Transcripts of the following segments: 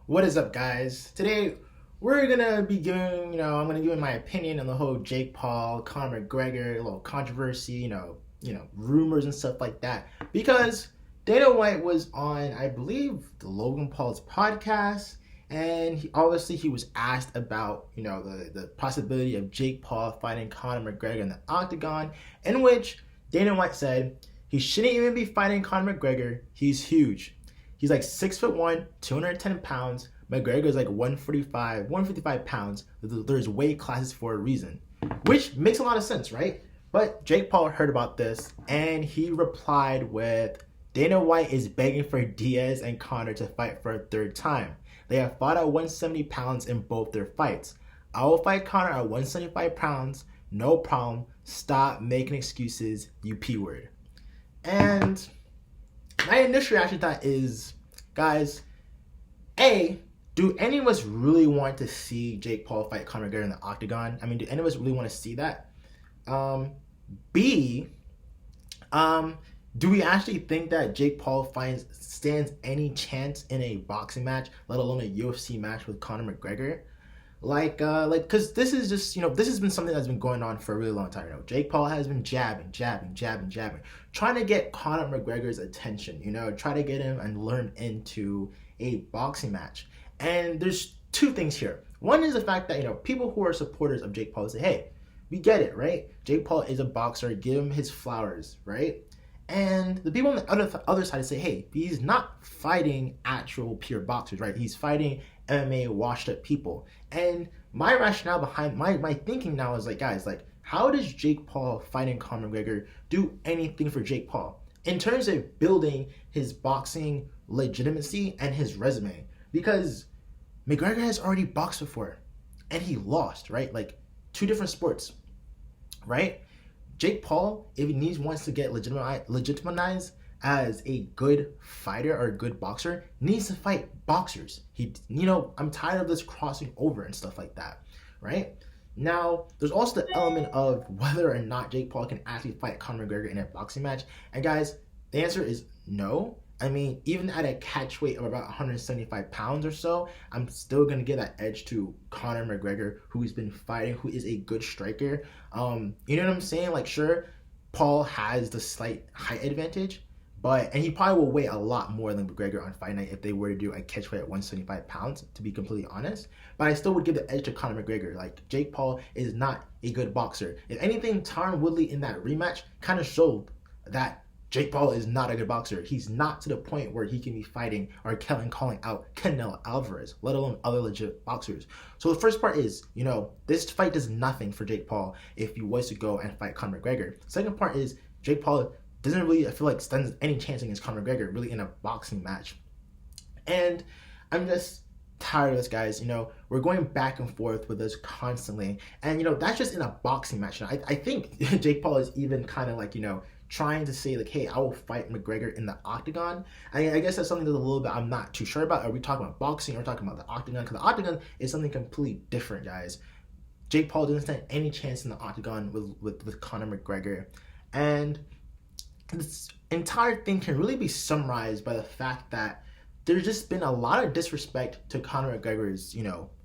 What is up, guys? Today we're gonna be giving, I'm gonna give my opinion on the whole Jake Paul, Conor McGregor, little controversy, rumors and stuff like that. Because Dana White was on, I believe, the Logan Paul's podcast, and he was asked about, the possibility of Jake Paul fighting Conor McGregor in the octagon, in which Dana White said he shouldn't even be fighting Conor McGregor. He's huge. He's like 6'1", 210 pounds. McGregor is like 155 pounds. There's weight classes for a reason, which makes a lot of sense, right? But Jake Paul heard about this and he replied with, Dana White is begging for Diaz and Conor to fight for a third time. They have fought at 170 pounds in both their fights. I will fight Conor at 175 pounds. No problem. Stop making excuses, you P word. And my initial reaction to that is, guys, A, do any of us really want to see Jake Paul fight Conor McGregor in the octagon? I mean, do any of us really want to see that? B, do we actually think that Jake Paul stands any chance in a boxing match, let alone a UFC match with Conor McGregor? Because this is just, this has been something that's been going on for a really long time. Jake Paul has been jabbing, trying to get Conor McGregor's attention, try to get him and lure him into a boxing match. And there's two things here. One is the fact that, people who are supporters of Jake Paul say, hey, we get it, right? Jake Paul is a boxer, give him his flowers, right? And the people on the other side say, hey, he's not fighting actual pure boxers, right? He's fighting MMA washed up people. And my rationale behind my thinking now is like, guys, how does Jake Paul fighting Conor McGregor do anything for Jake Paul in terms of building his boxing legitimacy and his resume? Because McGregor has already boxed before and he lost, right? Like two different sports, right? Jake Paul, if he wants to get legitimized as a good fighter or a good boxer, needs to fight boxers. I'm tired of this crossing over and stuff like that, right? Now, there's also the element of whether or not Jake Paul can actually fight Conor McGregor in a boxing match. And guys, the answer is no. I mean, even at a catch weight of about 175 pounds or so, I'm still going to give that edge to Conor McGregor, who he's been fighting, who is a good striker. You know what I'm saying? Like, sure, Paul has the slight height advantage, and he probably will weigh a lot more than McGregor on fight night if they were to do a catch weight at 175 pounds, to be completely honest. But I still would give the edge to Conor McGregor. Like, Jake Paul is not a good boxer. If anything, Tyron Woodley in that rematch kind of showed that Jake Paul is not a good boxer. He's not to the point where he can be fighting or calling out Canelo Alvarez, let alone other legit boxers. So the first part is, this fight does nothing for Jake Paul if he was to go and fight Conor McGregor. Second part is, Jake Paul doesn't really, I feel like, stands any chance against Conor McGregor really in a boxing match. And I'm just tired of this, guys. We're going back and forth with this constantly. And, that's just in a boxing match. I think Jake Paul is even kind of like, trying to say like, hey, I will fight McGregor in the octagon. I guess that's something that's a little bit I'm not too sure about. Are we talking about boxing or talking about the octagon? Because the octagon is something completely different, guys. Jake Paul doesn't stand any chance in the octagon with Conor McGregor. And this entire thing can really be summarized by the fact that there's just been a lot of disrespect to Conor McGregor's,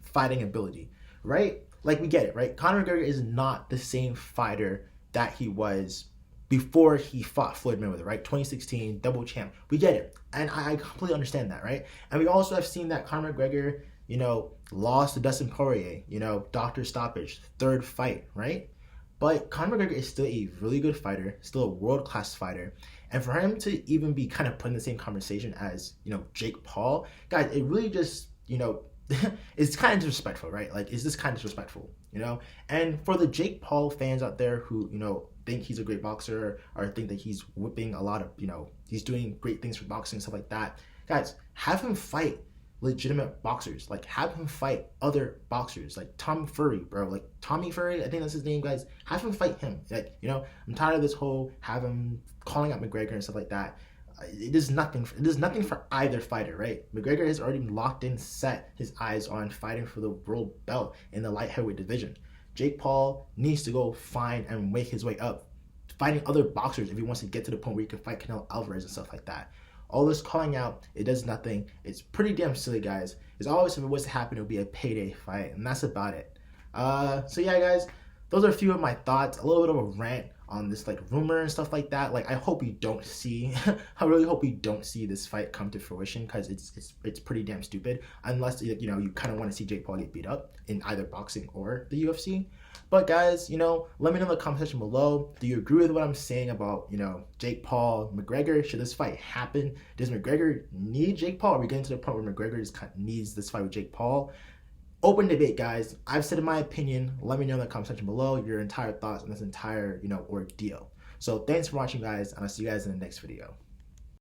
fighting ability, right? Like, we get it, right? Conor McGregor is not the same fighter that he was before he fought Floyd Mayweather, right? 2016, double champ. We get it. And I completely understand that, right? And we also have seen that Conor McGregor, lost to Dustin Poirier, doctor stoppage, third fight, right? But Conor McGregor is still a really good fighter, still a world-class fighter. And for him to even be kind of put in the same conversation as, Jake Paul, guys, it really just, it's kind of disrespectful, right? Like, is this kind of disrespectful, And for the Jake Paul fans out there who, think he's a great boxer or think that he's whipping a lot of, he's doing great things for boxing and stuff like that, guys, have him fight legitimate boxers. Like, have him fight other boxers, like Tommy Fury, bro. Like, Tommy Fury, I think that's his name, guys. Have him fight him. Like, I'm tired of this whole have him calling out McGregor and stuff like that. It does nothing for either fighter, right? McGregor has already locked in, set his eyes on fighting for the world belt in the light heavyweight division. Jake Paul needs to go find and make his way up, fighting other boxers if he wants to get to the point where he can fight Canelo Alvarez and stuff like that. All this calling out, it does nothing. It's pretty damn silly, guys. It's always, if it was to happen, it would be a payday fight, and that's about it. So yeah, guys, those are a few of my thoughts. A little bit of a rant on this like rumor and stuff like that. Like, I hope you don't see I really hope you don't see this fight come to fruition, because it's pretty damn stupid, unless you kind of want to see Jake Paul get beat up in either boxing or the UFC. But guys, let me know in the comment section below, do you agree with what I'm saying about Jake Paul, McGregor? Should this fight happen? Does McGregor need Jake Paul? Are we getting to the point where McGregor just needs this fight with Jake Paul? Open debate, guys. I've said in my opinion. Let me know in the comment section below your entire thoughts on this entire ordeal. So thanks for watching, guys, and I'll see you guys in the next video.